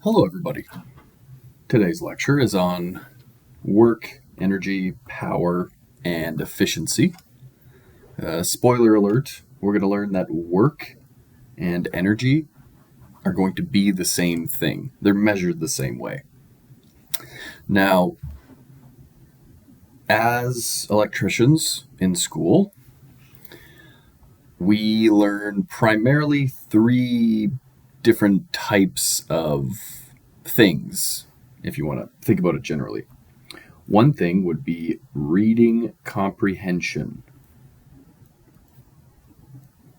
Hello, everybody. Today's lecture is on work, energy, power, and efficiency. Spoiler alert, we're going to learn that work and energy are going to be the same thing. They're measured the same way. Now, as electricians in school, we learn primarily three different types of things, if you want to think about it generally. One thing would be reading comprehension.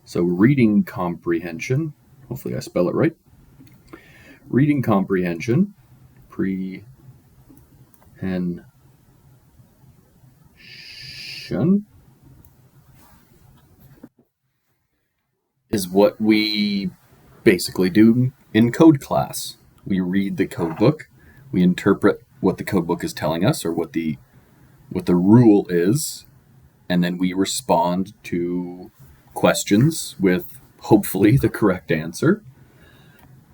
So reading comprehension, hopefully I spell it right. Reading comprehension, is what we basically do in code class. We read the code book, we interpret what the code book is telling us or what the rule is, and then we respond to questions with hopefully the correct answer.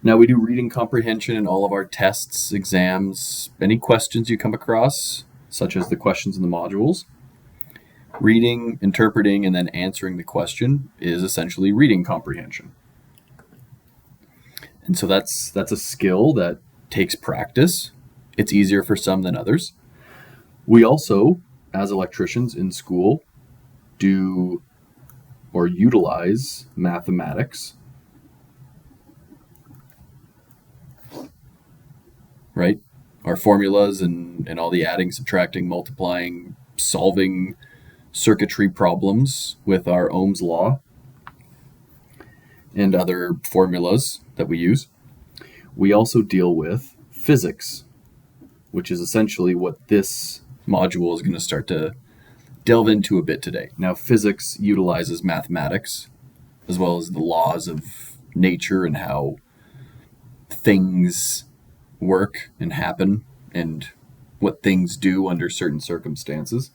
Now we do reading comprehension in all of our tests, exams, any questions you come across, such as the questions in the modules. Reading, interpreting, and then answering the question is essentially reading comprehension. And so that's a skill that takes practice. It's easier for some than others. We also, as electricians in school, do or utilize mathematics, right? Our formulas and all the adding, subtracting, multiplying, solving circuitry problems with our Ohm's law and other formulas that we use. We also deal with physics, which is essentially what this module is going to start to delve into a bit today. Now, physics utilizes mathematics as well as the laws of nature and how things work and happen and what things do under certain circumstances.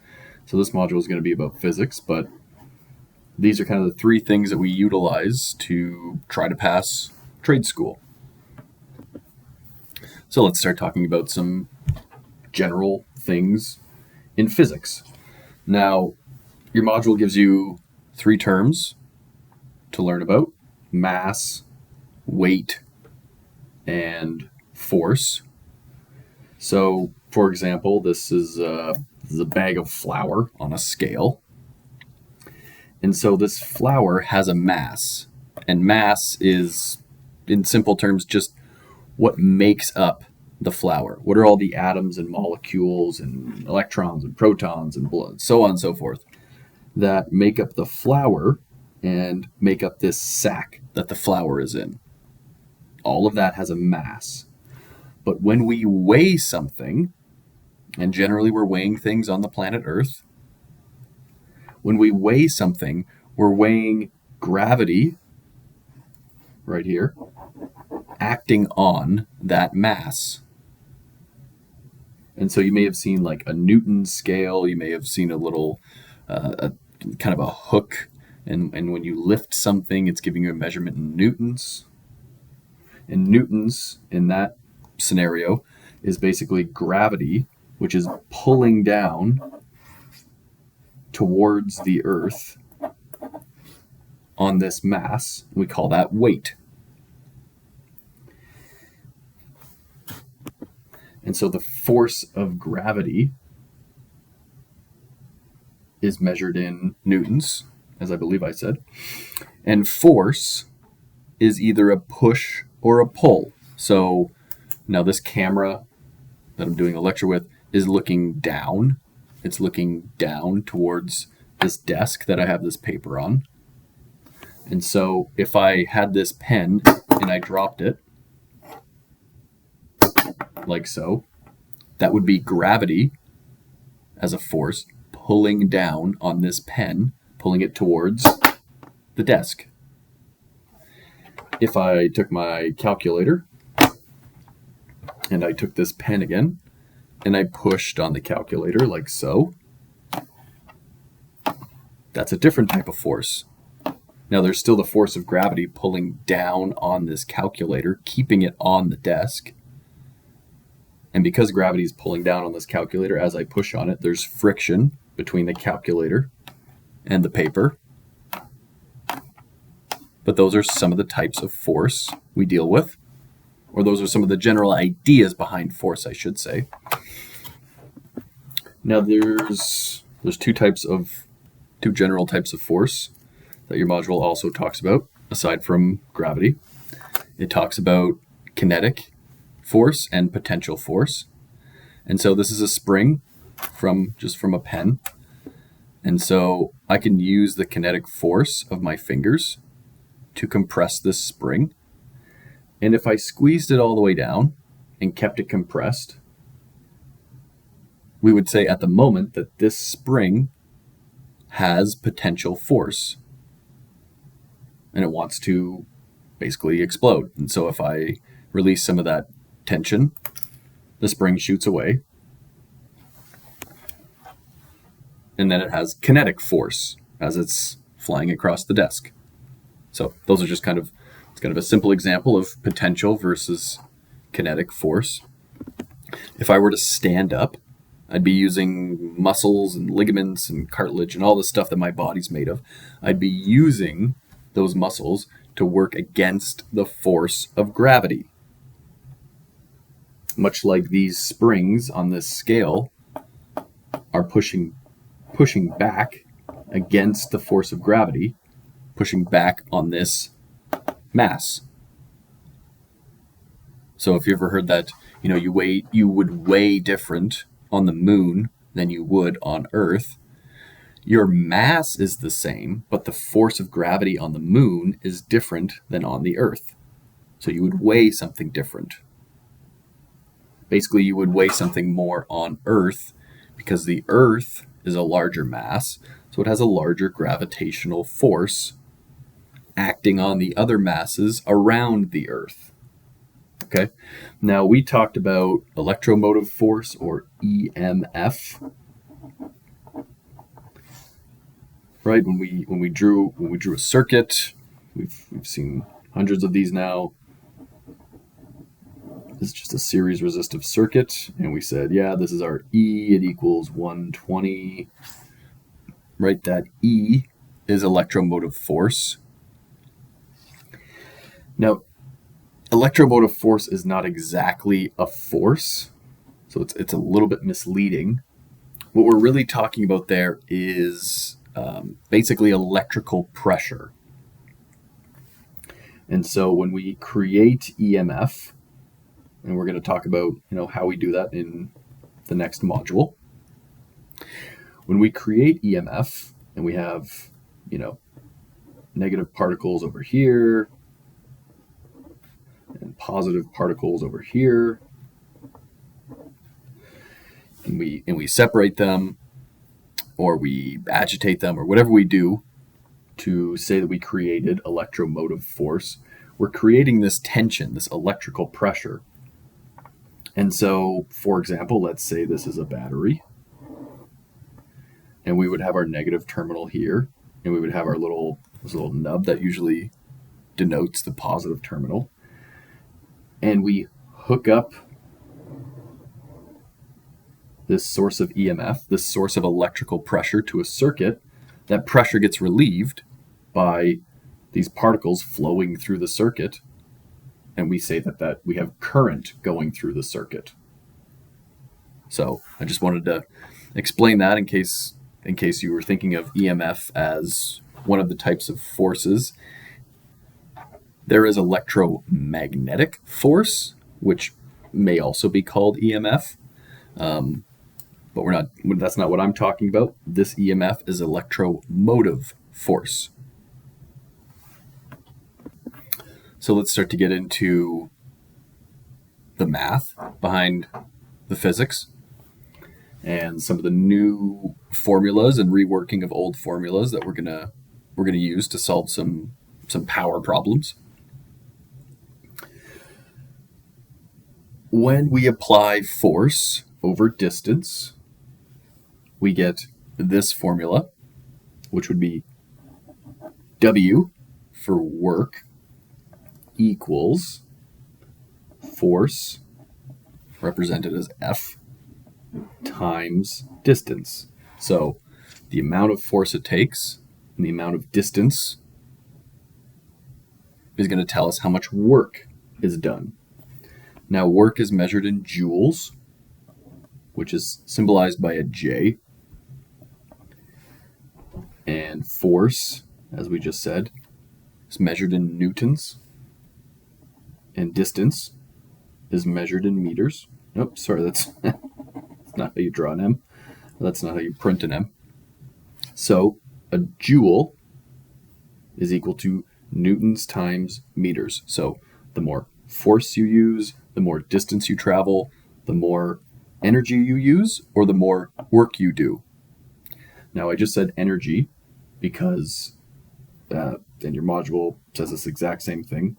So this module is going to be about physics, but these are kind of the three things that we utilize to try to pass trade school. So let's start talking about some general things in physics. Now, your module gives you three terms to learn about: mass, weight, and force. So, for example, this is a bag of flour on a scale. And so this flour has a mass, and mass is, in simple terms, just what makes up the flour. What are all the atoms and molecules and electrons and protons and blood, so on and so forth, that make up the flour and make up this sack that the flour is in. All of that has a mass. But when we weigh something, and generally we're weighing things on the planet Earth, when we weigh something, we're weighing gravity, right here, acting on that mass. And so you may have seen like a Newton scale, you may have seen a little, kind of a hook, and when you lift something, it's giving you a measurement in newtons. And newtons, in that scenario, is basically gravity, which is pulling down towards the Earth on this mass. We call that weight. And so the force of gravity is measured in newtons, as I believe I said. And force is either a push or a pull. So now this camera that I'm doing a lecture with is looking down. It's looking down towards this desk that I have this paper on. And so if I had this pen and I dropped it, like so, that would be gravity as a force pulling down on this pen, pulling it towards the desk. If I took my calculator and I took this pen again and I pushed on the calculator like so, that's a different type of force. Now there's still the force of gravity pulling down on this calculator, keeping it on the desk, And because gravity is pulling down on this calculator as I push on it, there's friction between the calculator and the paper. But those are some of the types of force we deal with, or those are some of the general ideas behind force, I should say. Now there's two general types of force that your module also talks about, aside from gravity. It talks about kinetic force and potential force. And so this is a spring from a pen. And so I can use the kinetic force of my fingers to compress this spring. And if I squeezed it all the way down and kept it compressed, we would say at the moment that this spring has potential force and it wants to basically explode. And so if I release some of that tension, the spring shoots away. And then it has kinetic force as it's flying across the desk. So those are just it's kind of a simple example of potential versus kinetic force. If I were to stand up, I'd be using muscles and ligaments and cartilage and all the stuff that my body's made of. I'd be using those muscles to work against the force of gravity. Much like these springs on this scale are pushing back against the force of gravity, pushing back on this mass. So if you ever heard that, you would weigh different on the moon than you would on Earth, your mass is the same, but the force of gravity on the moon is different than on the Earth. So you would weigh something different. Basically, you would weigh something more on Earth because the Earth is a larger mass, so it has a larger gravitational force acting on the other masses around the Earth. Okay, now we talked about electromotive force, or EMF, right? When we drew a circuit, we've seen hundreds of these now. This is just a series resistive circuit, and we said, yeah, this is our E, it equals 120, right? That E is electromotive force. Now, electromotive force is not exactly a force, so it's a little bit misleading. What we're really talking about there is basically electrical pressure. And so when we create EMF, and we're going to talk about how we do that in the next module. When we create EMF and we have negative particles over here and positive particles over here, and we separate them, or we agitate them, or whatever we do to say that we created electromotive force, we're creating this tension, this electrical pressure. And so, for example, let's say this is a battery, and we would have our negative terminal here, and we would have our this little nub that usually denotes the positive terminal, and we hook up this source of EMF, this source of electrical pressure, to a circuit. That pressure gets relieved by these particles flowing through the circuit, and we say that we have current going through the circuit. So I just wanted to explain that in case you were thinking of EMF as one of the types of forces. There is electromagnetic force, which may also be called EMF, but that's not what I'm talking about. This EMF is electromotive force. So let's start to get into the math behind the physics and some of the new formulas and reworking of old formulas that we're gonna use to solve some power problems. When we apply force over distance, we get this formula, which would be W for work equals force represented as F, times distance. So the amount of force it takes and the amount of distance is going to tell us how much work is done. Now, work is measured in joules, which is symbolized by a J. And force, as we just said, is measured in newtons. And distance is measured in meters. Nope, sorry, that's not how you draw an M. That's not how you print an M. So a joule is equal to newtons times meters. So the more force you use, the more distance you travel, the more energy you use, or the more work you do. Now, I just said energy because, and your module says this exact same thing.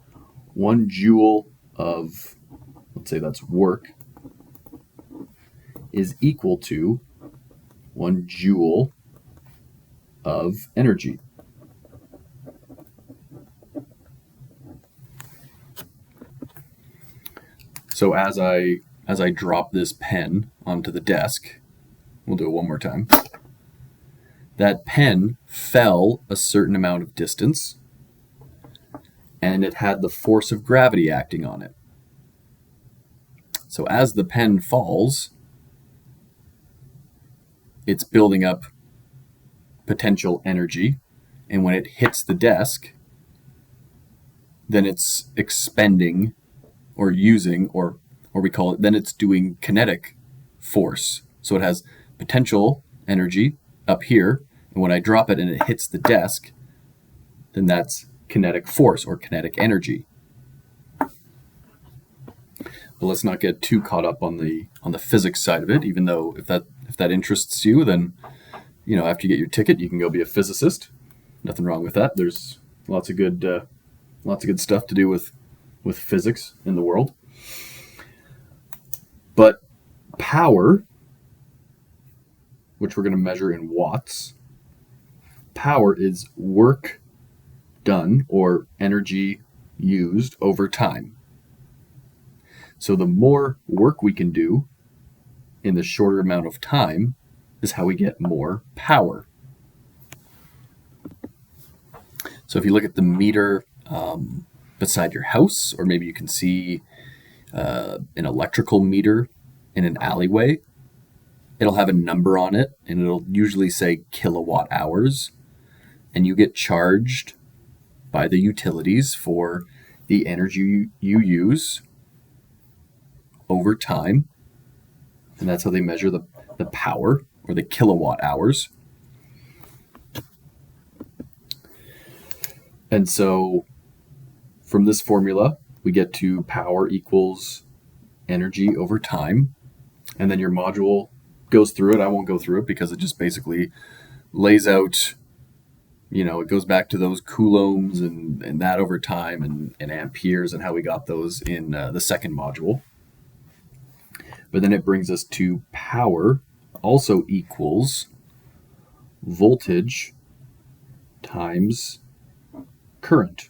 1 joule of, let's say that's work, is equal to 1 joule of energy. So as I drop this pen onto the desk, we'll do it one more time. That pen fell a certain amount of distance, and it had the force of gravity acting on it. So as the pen falls, it's building up potential energy, and when it hits the desk, then it's expending or using, or we call it, then it's doing kinetic force. So it has potential energy up here, and when I drop it and it hits the desk, then that's kinetic force or kinetic energy. But let's not get too caught up on the physics side of it, even though if that interests you, then after you get your ticket, you can go be a physicist. Nothing wrong with that. There's lots of good stuff to do with physics in the world. But power, which we're going to measure in watts, power is work done or energy used over time. So the more work we can do in the shorter amount of time is how we get more power. So if you look at the meter beside your house, or maybe you can see an electrical meter in an alleyway, it'll have a number on it, and it'll usually say kilowatt hours, and you get charged by the utilities for the energy you use over time, and that's how they measure the power, or the kilowatt hours. And so from this formula, we get to power equals energy over time. And then your module goes through it. I won't go through it because it just basically lays out, it goes back to those coulombs and that over time and amperes and how we got those in the second module. But then it brings us to power also equals voltage times current,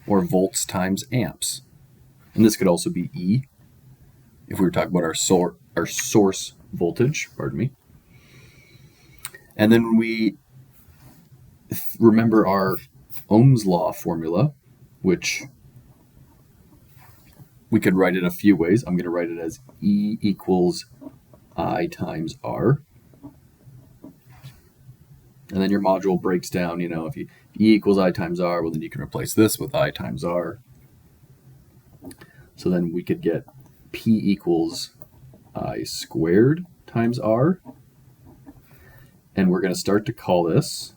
or volts times amps. And this could also be E if we were talking about our source voltage, And then we remember our Ohm's law formula, which we could write it a few ways. I'm going to write it as E equals I times R. And then your module breaks down, if E equals I times R, well, then you can replace this with I times R. So then we could get P equals I squared times R. And we're going to start to call this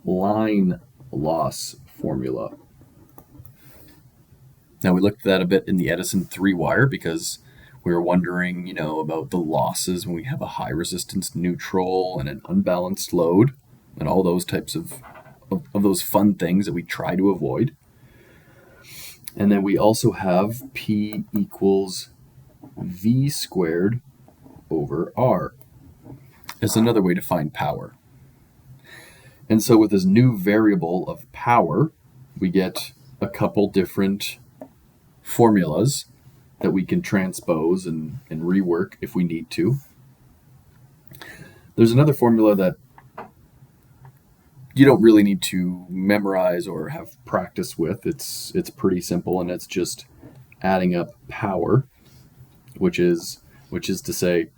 line loss formula. Now, we looked at that a bit in the Edison 3-wire because we were wondering, about the losses when we have a high resistance neutral and an unbalanced load and all those types of those fun things that we try to avoid. And then we also have P equals V squared over R. It's another way to find power. And so with this new variable of power, we get a couple different formulas. that we can transpose and rework if we need to. There's another formula that you don't really need to memorize or have practice with. It's pretty simple, and it's just adding up power, which is to say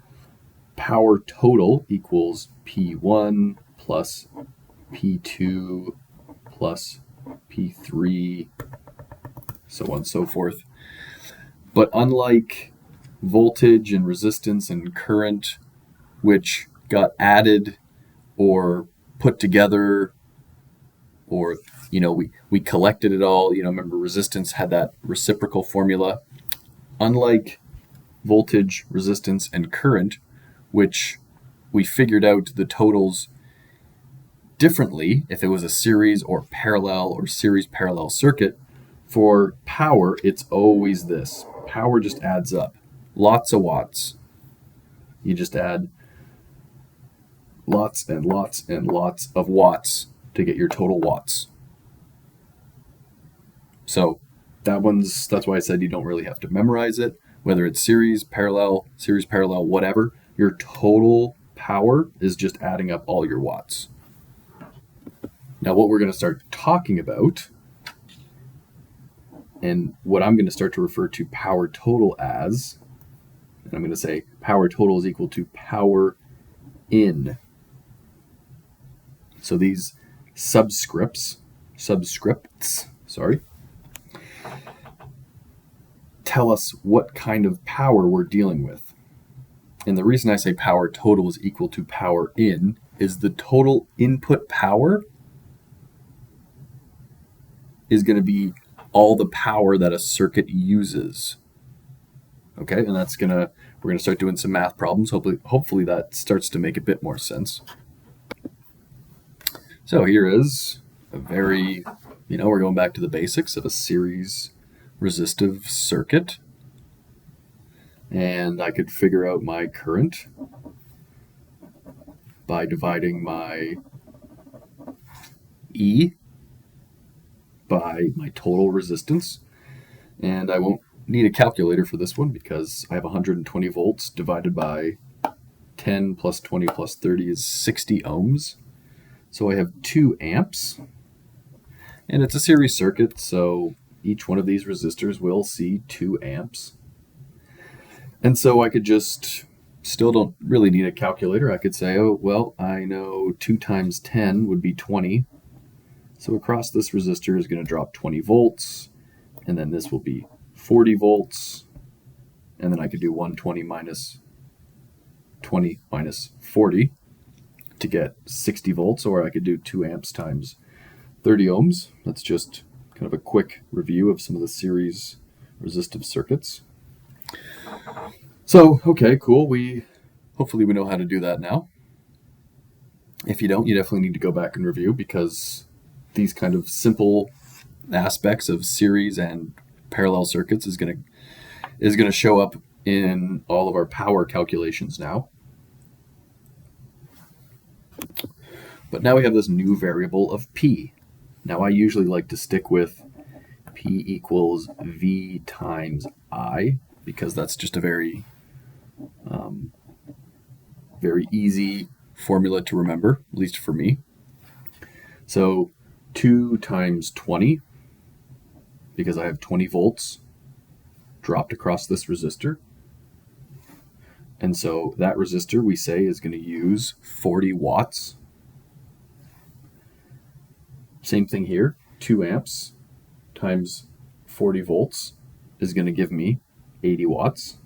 power total equals P1 plus P2 plus P3, so on and so forth. But unlike voltage and resistance and current, which got added or put together, or we collected it all, remember resistance had that reciprocal formula. Unlike voltage, resistance, and current, which we figured out the totals differently if it was a series or parallel or series parallel circuit, for power it's always this. Power just adds up. Lots of watts. You just add lots and lots and lots of watts to get your total watts. So that's why I said you don't really have to memorize it, whether it's series, parallel, whatever. Your total power is just adding up all your watts. Now what we're going to start talking about, and what I'm going to start to refer to power total as, and I'm going to say power total is equal to power in. So these subscripts, tell us what kind of power we're dealing with. And the reason I say power total is equal to power in is the total input power is going to be all the power that a circuit uses. Okay, and we're going to start doing some math problems. Hopefully that starts to make a bit more sense. So here is a very, we're going back to the basics of a series resistive circuit. And I could figure out my current by dividing my E by my total resistance. And I won't need a calculator for this one because I have 120 volts divided by 10 plus 20 plus 30 is 60 ohms. So I have 2 amps, and it's a series circuit, so each one of these resistors will see 2 amps. And so I could still don't really need a calculator. I could say, oh, well, I know 2 times 10 would be 20. So across this resistor is going to drop 20 volts, and then this will be 40 volts, and then I could do 120 minus 20 minus 40 to get 60 volts, or I could do 2 amps times 30 ohms. That's just kind of a quick review of some of the series resistive circuits. So, okay, cool. Hopefully we know how to do that now. If you don't, you definitely need to go back and review, because these kind of simple aspects of series and parallel circuits is going to show up in all of our power calculations now. But now we have this new variable of P. Now I usually like to stick with P equals V times I, because that's just a very easy formula to remember, at least for me. So 2 times 20, because I have 20 volts dropped across this resistor. And so that resistor, we say, is going to use 40 watts. Same thing here, 2 amps times 40 volts is going to give me 80 watts.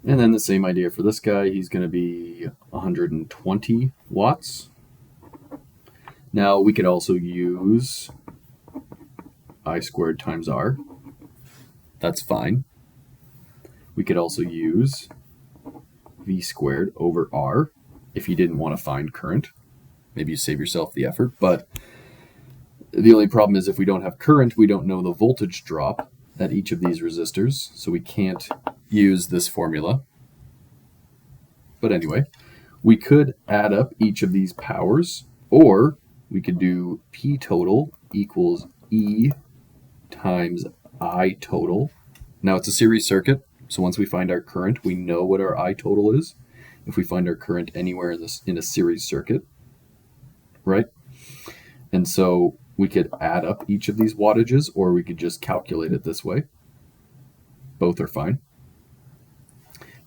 And then the same idea for this guy, he's going to be 120 watts. Now we could also use I squared times R. That's fine. We could also use V squared over R if you didn't want to find current. Maybe you save yourself the effort, but the only problem is if we don't have current, we don't know the voltage drop at each of these resistors, so we can't use this formula. But anyway, we could add up each of these powers, or we could do P total equals E times I total. Now it's a series circuit, so once we find our current, we know what our I total is. If we find our current anywhere in a series circuit, right? And so we could add up each of these wattages, or we could just calculate it this way. Both are fine.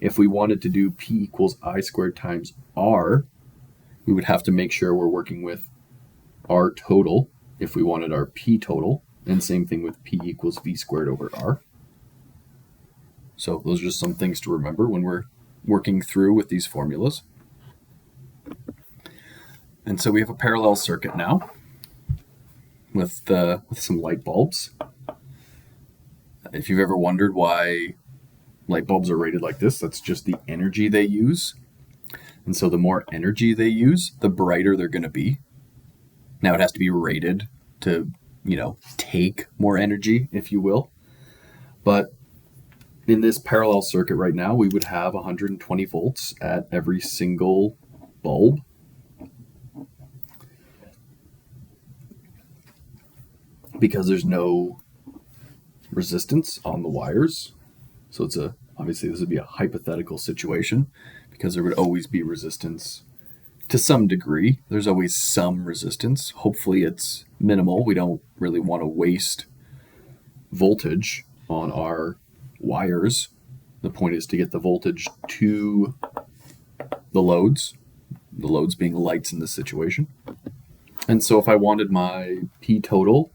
If we wanted to do P equals I squared times R, we would have to make sure we're working with R total if we wanted our P total, and same thing with P equals V squared over R. So those are just some things to remember when we're working through with these formulas. And so we have a parallel circuit now with some light bulbs. If you've ever wondered why light bulbs are rated like this, that's just the energy they use. And so the more energy they use, the brighter they're going to be. Now it has to be rated to, take more energy, if you will. But in this parallel circuit right now, we would have 120 volts at every single bulb. Because there's no resistance on the wires. So obviously this would be a hypothetical situation because there would always be resistance to some degree. There's always some resistance. Hopefully it's minimal. We don't really want to waste voltage on our wires. The point is to get the voltage to the loads being lights in this situation. And so if I wanted my P total,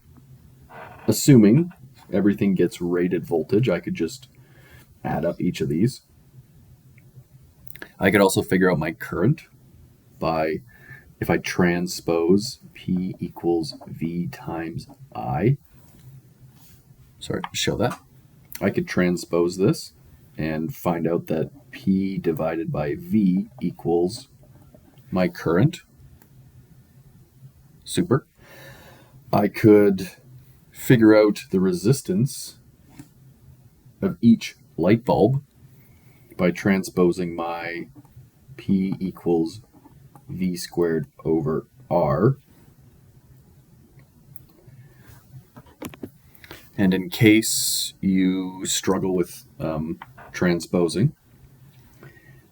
assuming everything gets rated voltage, I could just add up each of these. I could also figure out my current if I transpose P equals V times I. Sorry to show that. I could transpose this and find out that P divided by V equals my current. Super. I could figure out the resistance of each light bulb by transposing my P equals V squared over R. And in case you struggle with transposing,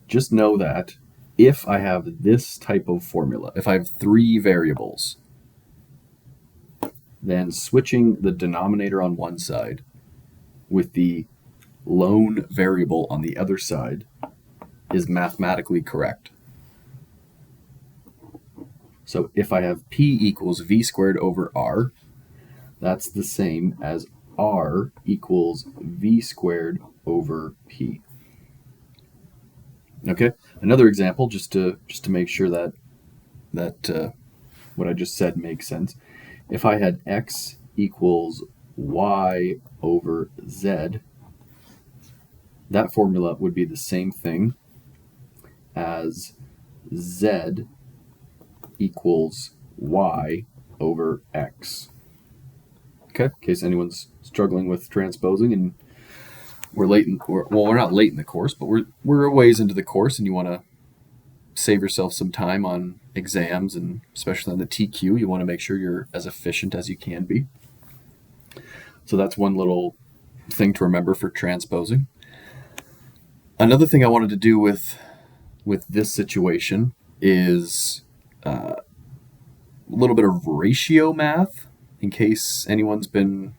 just know that if I have this type of formula, if I have 3 variables, then switching the denominator on one side with the lone variable on the other side is mathematically correct. So if I have P equals V squared over R, that's the same as R equals V squared over P. Okay, another example just to make sure that what I just said makes sense. If I had X equals Y over Z, that formula would be the same thing as Z equals Y over X. Okay, in case anyone's struggling with transposing and we're not late in the course, but we're a ways into the course and you want to save yourself some time on exams, and especially on the TQ, you want to make sure you're as efficient as you can be. So that's one little thing to remember for transposing. Another thing I wanted to do with this situation is a little bit of ratio math, in case anyone's been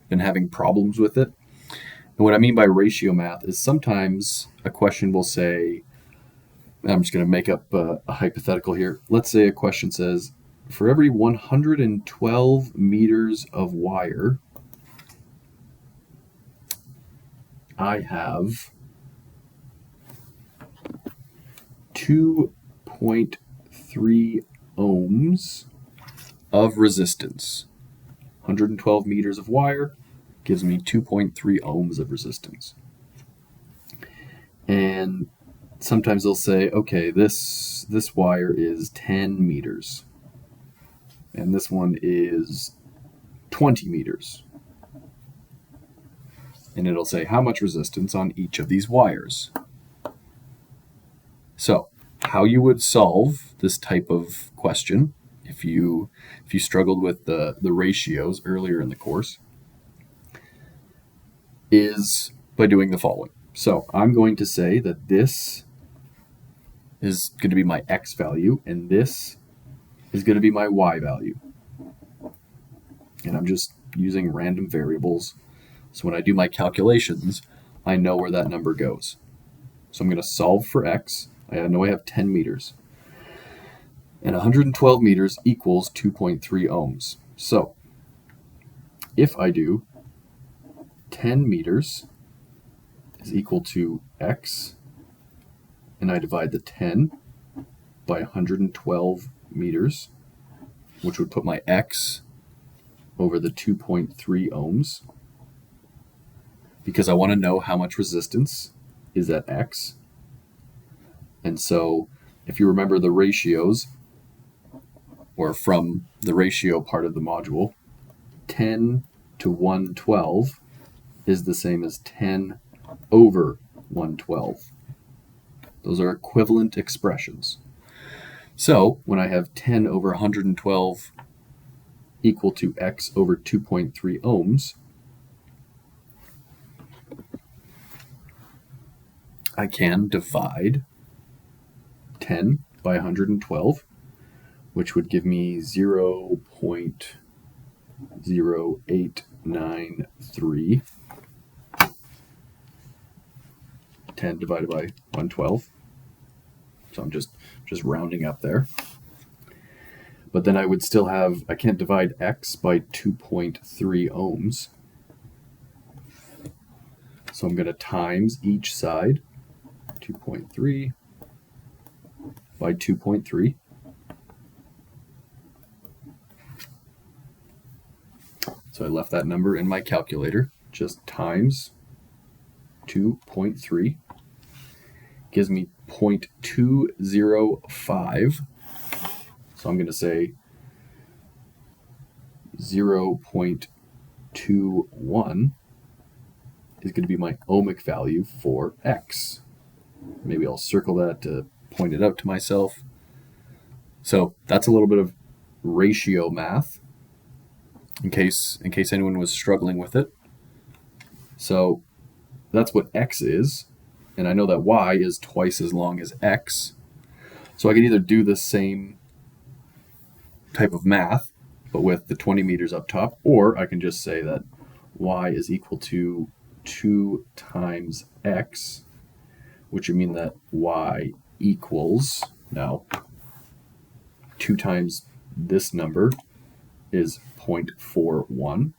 having problems with it. And what I mean by ratio math is sometimes a question will say, I'm just going to make up a hypothetical here. Let's say a question says, for every 112 meters of wire, I have 2.3 ohms of resistance. 112 meters of wire gives me 2.3 ohms of resistance. And sometimes they'll say, okay, this wire is 10 meters. And this one is 20 meters. And it'll say how much resistance on each of these wires. So, how you would solve this type of question, if you struggled with the ratios earlier in the course, is by doing the following. So I'm going to say that this is going to be my x value, and this is going to be my y value. And I'm just using random variables. So when I do my calculations, I know where that number goes. So I'm going to solve for x. I know I have 10 meters. And 112 meters equals 2.3 ohms. So if I do 10 meters is equal to x, and I divide the 10 by 112 meters, which would put my x over the 2.3 ohms, because I want to know how much resistance is at x. And so if you remember the ratios, or from the ratio part of the module, 10 to 112 is the same as 10 over 112. Those are equivalent expressions. So when I have 10 over 112 equal to x over 2.3 ohms, I can divide 10 by 112, which would give me 0.0893. 10 divided by 112. So I'm just rounding up there. But then I would still have, I can't divide x by 2.3 ohms. So I'm going to times each side, 2.3 by 2.3. So I left that number in my calculator, just times 2.3. Gives me 0.205. So I'm going to say 0.21 is going to be my ohmic value for x. Maybe I'll circle that to point it out to myself. So that's a little bit of ratio math in case anyone was struggling with it. So that's what x is, and I know that y is twice as long as x. So I can either do the same type of math, but with the 20 meters up top, or I can just say that y is equal to 2 times x, which would mean that y equals, now 2 times this number is 0.41,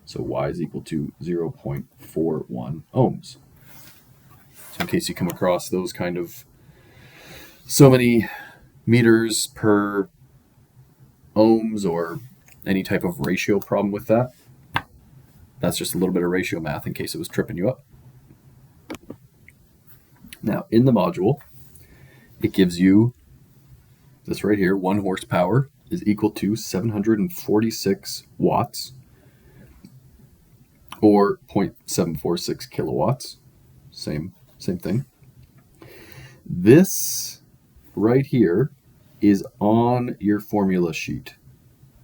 so y is equal to 0.41 ohms. So in case you come across those kind of so many meters per ohms or any type of ratio problem with that, that's just a little bit of ratio math in case it was tripping you up. Now in the module, it gives you this right here, 1 horsepower is equal to 746 watts, or 0.746 kilowatts, same thing. This right here is on your formula sheet.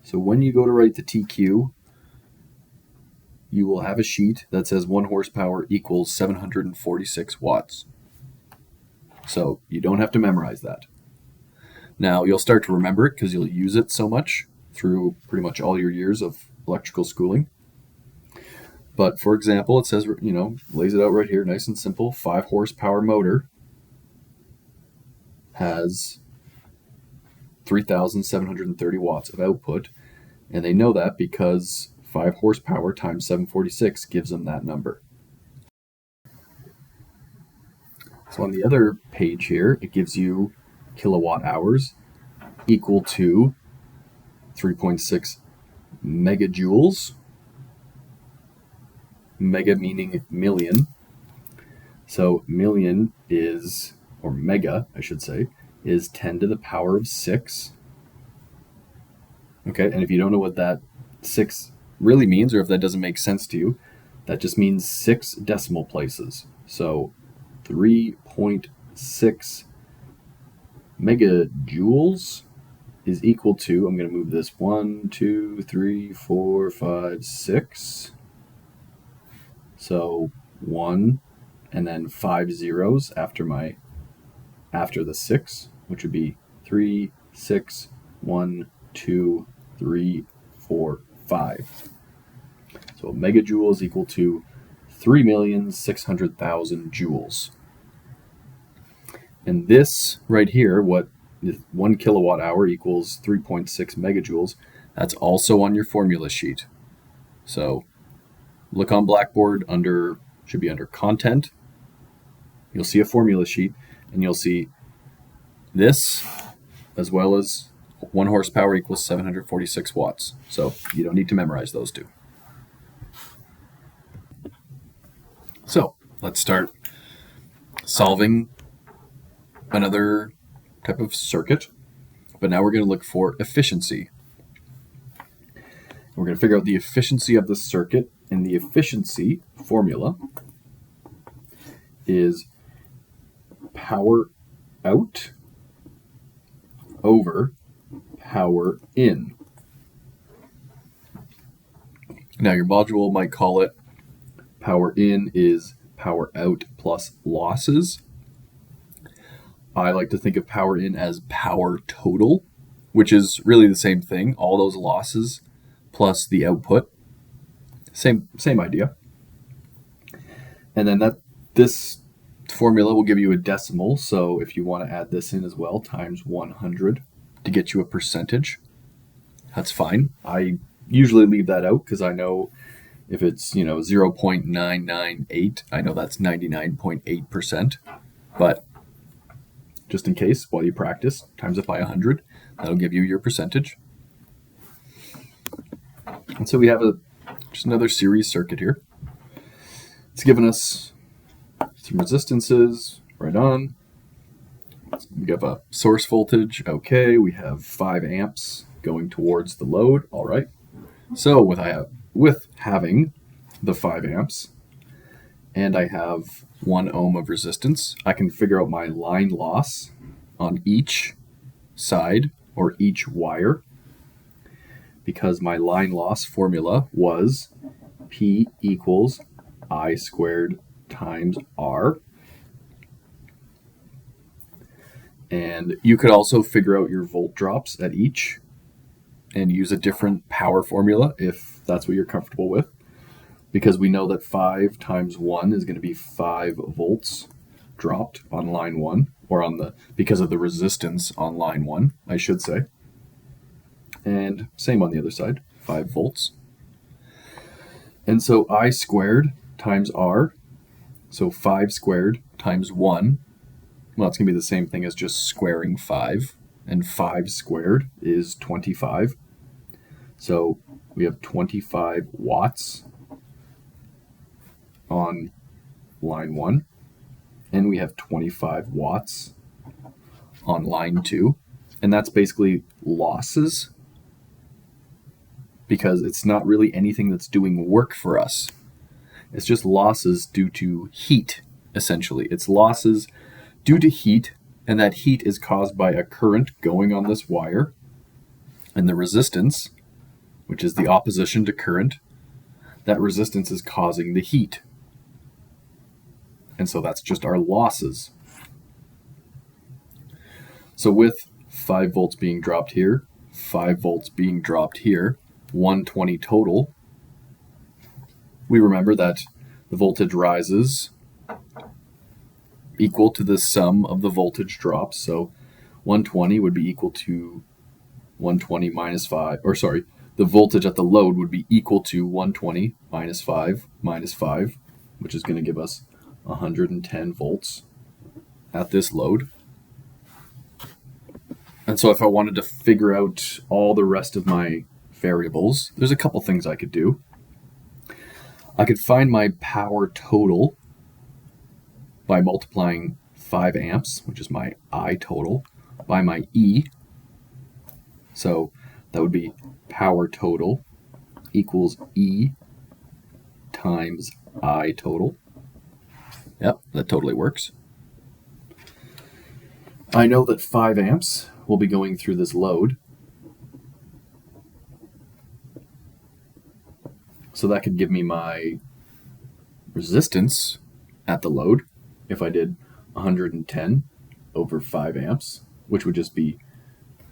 So when you go to write the TQ, you will have a sheet that says 1 horsepower equals 746 watts. So you don't have to memorize that. Now you'll start to remember it because you'll use it so much through pretty much all your years of electrical schooling. But for example, it says, lays it out right here, nice and simple. 5 horsepower motor has 3,730 watts of output, and they know that because 5 horsepower times 746 gives them that number. So on the other page here, it gives you kilowatt hours equal to 3.6 megajoules. Mega meaning million. So million is, or mega, I should say, is 10 to the power of 6. Okay, and if you don't know what that 6 really means, or if that doesn't make sense to you, that just means 6 decimal places. So 3.6 megajoules is equal to, I'm going to move this 1, 2, 3, 4, 5, 6. So 1 and then 5 zeros after the 6, which would be 3, 6, 1, 2, 3, 4, 5. So a megajoule is equal to 3,600,000 joules. And this right here, what 1 kilowatt hour equals 3.6 megajoules, that's also on your formula sheet. So look on Blackboard should be under content. You'll see a formula sheet and you'll see this as well as 1 horsepower equals 746 watts. So you don't need to memorize those two. So let's start solving another type of circuit, but now we're going to look for efficiency. We're going to figure out the efficiency of the circuit, and the efficiency formula is power out over power in. Now your module might call it power in is power out plus losses. I like to think of power in as power total, which is really the same thing. All those losses plus the output. Same idea. And then this formula will give you a decimal. So if you want to add this in as well, times 100 to get you a percentage, that's fine. I usually leave that out because I know if it's 0.998, I know that's 99.8%. But just in case, while you practice, times it by 100. That'll give you your percentage. And so we have just another series circuit here. It's given us some resistances right on. We have a source voltage. Okay, we have 5 amps going towards the load. All right. So with having the 5 amps and I have 1 ohm of resistance, I can figure out my line loss on each side or each wire, because my line loss formula was P equals I squared times R. And you could also figure out your volt drops at each and use a different power formula if that's what you're comfortable with, because we know that 5 times 1 is going to be 5 volts dropped on line 1, or because of the resistance on line 1, I should say. And same on the other side, 5 volts. And so I squared times R, so 5 squared times 1, well, it's going to be the same thing as just squaring 5, and 5 squared is 25. So we have 25 watts on line 1, and we have 25 watts on line 2, and that's basically losses, because it's not really anything that's doing work for us. It's just losses due to heat, essentially. It's losses due to heat, and that heat is caused by a current going on this wire, and the resistance, which is the opposition to current, that resistance is causing the heat. And so that's just our losses. So with 5 volts being dropped here, 5 volts being dropped here, 120 total, we remember that the voltage rises equal to the sum of the voltage drops. So 120 would be equal to 120 minus 5, or sorry, the voltage at the load would be equal to 120 minus 5, which is going to give us 110 volts at this load. And so if I wanted to figure out all the rest of my variables, there's a couple things I could do. I could find my power total by multiplying 5 amps, which is my I total, by my E. So that would be power total equals E times I total. Yep, that totally works. I know that 5 amps will be going through this load, So that could give me my resistance at the load if I did 110 over 5 amps, which would just be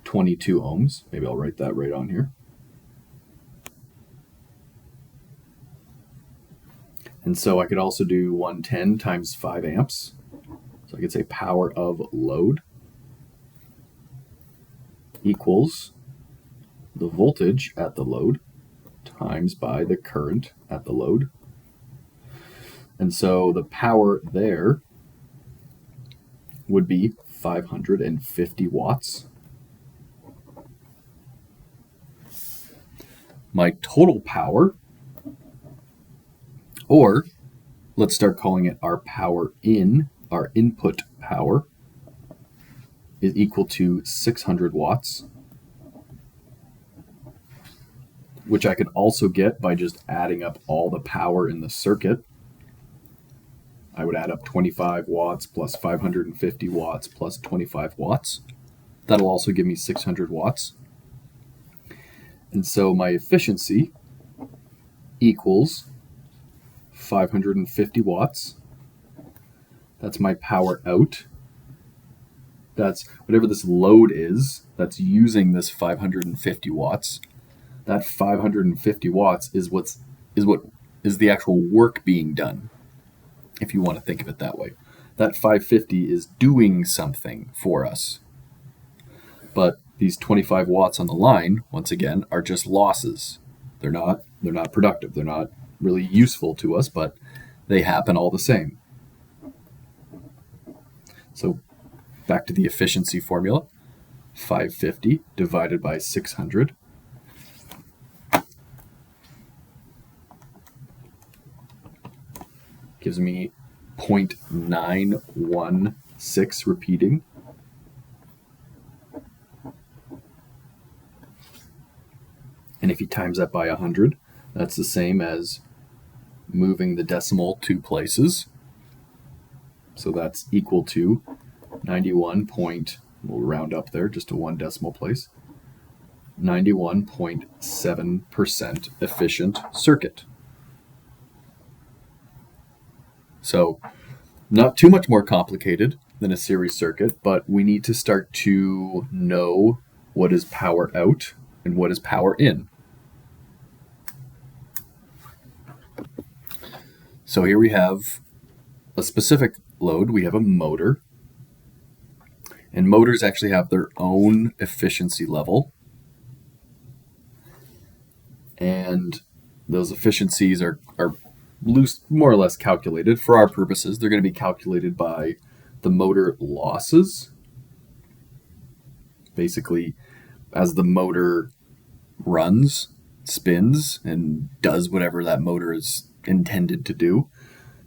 22 ohms. Maybe I'll write that right on here. And so I could also do 110 times 5 amps. So I could say power of load equals the voltage at the load times by the current at the load. And so the power there would be 550 watts. My total power, or let's start calling it our power in, our input power, is equal to 600 watts, which I could also get by just adding up all the power in the circuit. I would add up 25 watts plus 550 watts plus 25 watts. That'll also give me 600 watts. And so my efficiency equals 550 watts. That's my power out. That's whatever this load is that's using this 550 watts. That 550 watts is what is the actual work being done, if you want to think of it that way. That 550 is doing something for us. But these 25 watts on the line, once again, are just losses. They're not productive. They're not really useful to us, but they happen all the same. So back to the efficiency formula. 550 divided by 600 gives me 0.916 repeating. And if you times that by 100, that's the same as moving the decimal 2 places. So that's equal to 91 point, we'll round up there just to 1 decimal place, 91.7% efficient circuit. So not too much more complicated than a series circuit, but we need to start to know what is power out and what is power in. So here we have a specific load. We have a motor. And motors actually have their own efficiency level. And those efficiencies are loose, more or less calculated. For our purposes, they're going to be calculated by the motor losses. Basically, as the motor runs, spins, and does whatever that motor is intended to do,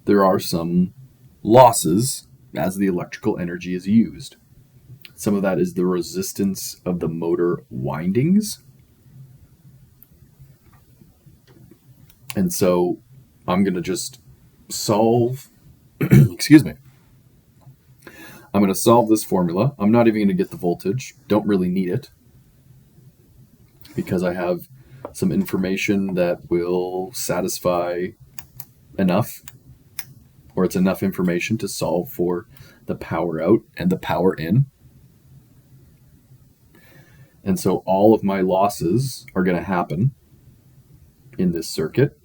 there are some losses as the electrical energy is used. Some of that is the resistance of the motor windings. And so I'm going to just solve, excuse me, I'm going to solve this formula. I'm not even going to get the voltage. Don't really need it because I have some information that will satisfy enough, or it's enough information to solve for the power out and the power in. And so all of my losses are going to happen in this circuit.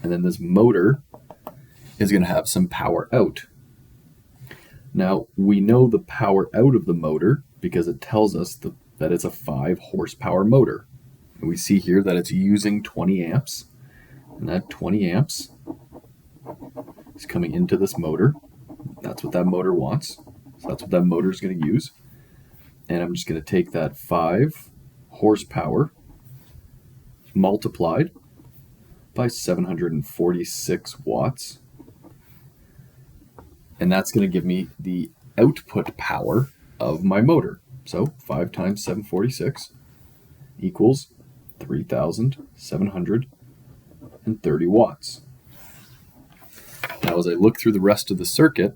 And then this motor is going to have some power out. Now, we know the power out of the motor because it tells us that it's a 5 horsepower motor. And we see here that it's using 20 amps. And that 20 amps is coming into this motor. That's what that motor wants. So that's what that motor is going to use. And I'm just going to take that 5 horsepower multiplied by 746 watts. And that's going to give me the output power of my motor. So 5 times 746 equals 3,730 watts. Now, as I look through the rest of the circuit,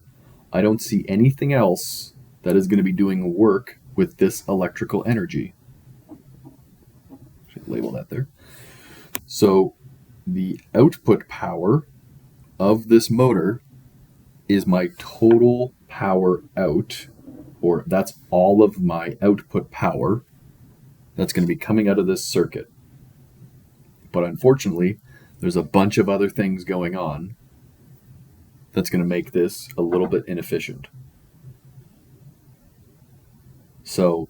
I don't see anything else that is going to be doing work with this electrical energy. Should label that there. So the output power of this motor is my total power out, or that's all of my output power that's going to be coming out of this circuit. But unfortunately, there's a bunch of other things going on that's going to make this a little bit inefficient. So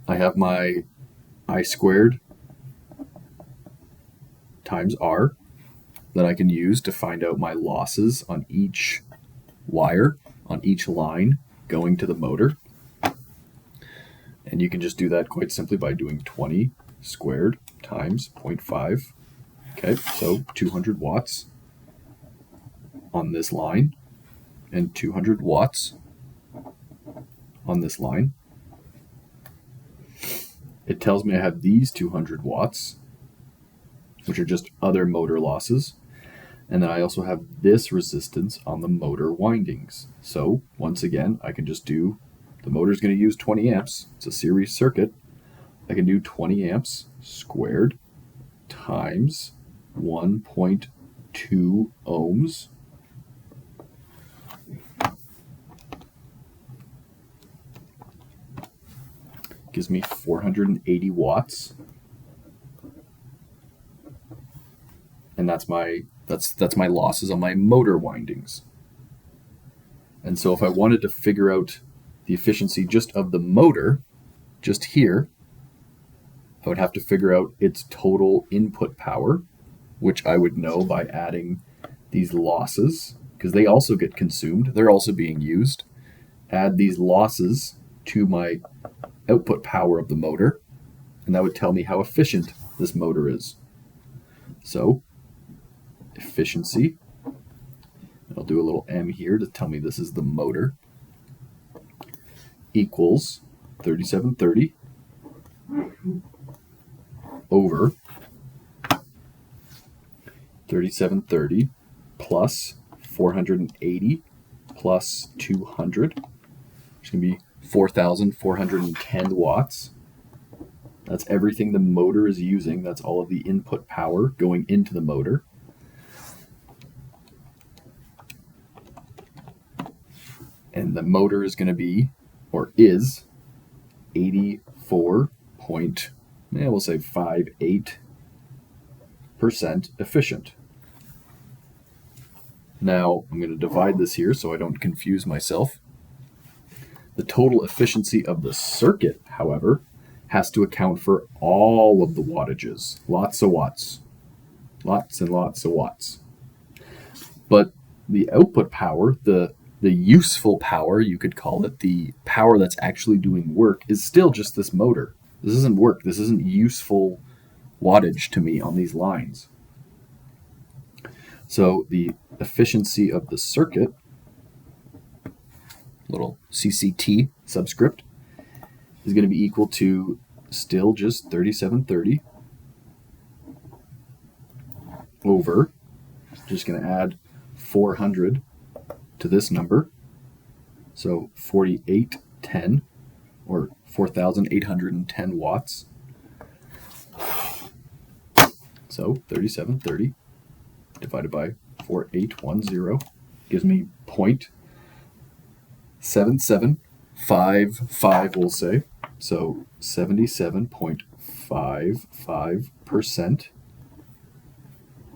I have my I squared times R that I can use to find out my losses on each wire, on each line going to the motor. And you can just do that quite simply by doing 20 squared times 0.5. Okay, so 200 watts on this line and 200 watts on this line. It tells me I have these 200 watts, which are just other motor losses. And then I also have this resistance on the motor windings. So once again, I can just do, the motor's going to use 20 amps. It's a series circuit. I can do 20 amps squared times 1.2 ohms. Gives me 480 watts. And that's my losses on my motor windings. And so if I wanted to figure out the efficiency just of the motor, just here, I would have to figure out its total input power, which I would know by adding these losses, because they also get consumed. They're also being used. Add these losses to my output power of the motor, and that would tell me how efficient this motor is. So efficiency, I'll do a little M here to tell me this is the motor, equals 3730 over 3730 plus 480 plus 200, which is going to be 4,410 watts. That's everything the motor is using. That's all of the input power going into the motor. And the motor is going to be, or is, 58% efficient. Now, I'm going to divide this here so I don't confuse myself. The total efficiency of the circuit, however, has to account for all of the wattages. Lots of watts. Lots and lots of watts. But the output power, the useful power, you could call it, the power that's actually doing work, is still just this motor. This isn't work. This isn't useful wattage to me on these lines. So the efficiency of the circuit, little CCT subscript, is going to be equal to still just 3730 over, just going to add 400 to this number, so 4810 or 4,810 watts. So 3730 divided by 4810 gives me 0.7755, we'll say. So 77.55%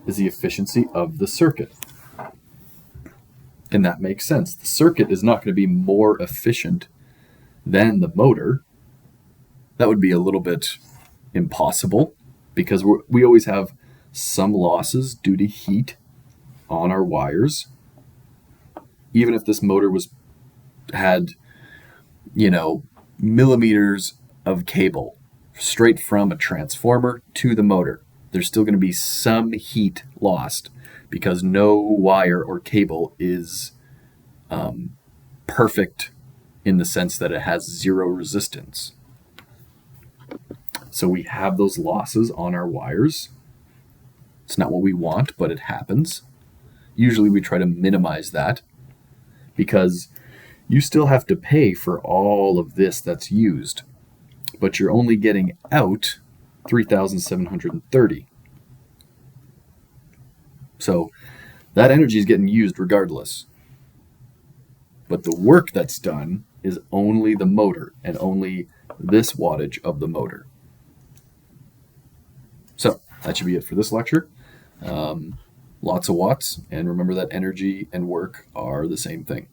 is the efficiency of the circuit. And that makes sense. The circuit is not going to be more efficient than the motor. That would be a little bit impossible because we always have some losses due to heat on our wires. Even if this motor had millimeters of cable straight from a transformer to the motor, there's still going to be some heat lost because no wire or cable is perfect in the sense that it has zero resistance. So we have those losses on our wires. It's not what we want, but it happens. Usually we try to minimize that because you still have to pay for all of this that's used, but you're only getting out 3,730. So that energy is getting used regardless. But the work that's done is only the motor and only this wattage of the motor. So that should be it for this lecture. Lots of watts, and remember that energy and work are the same thing.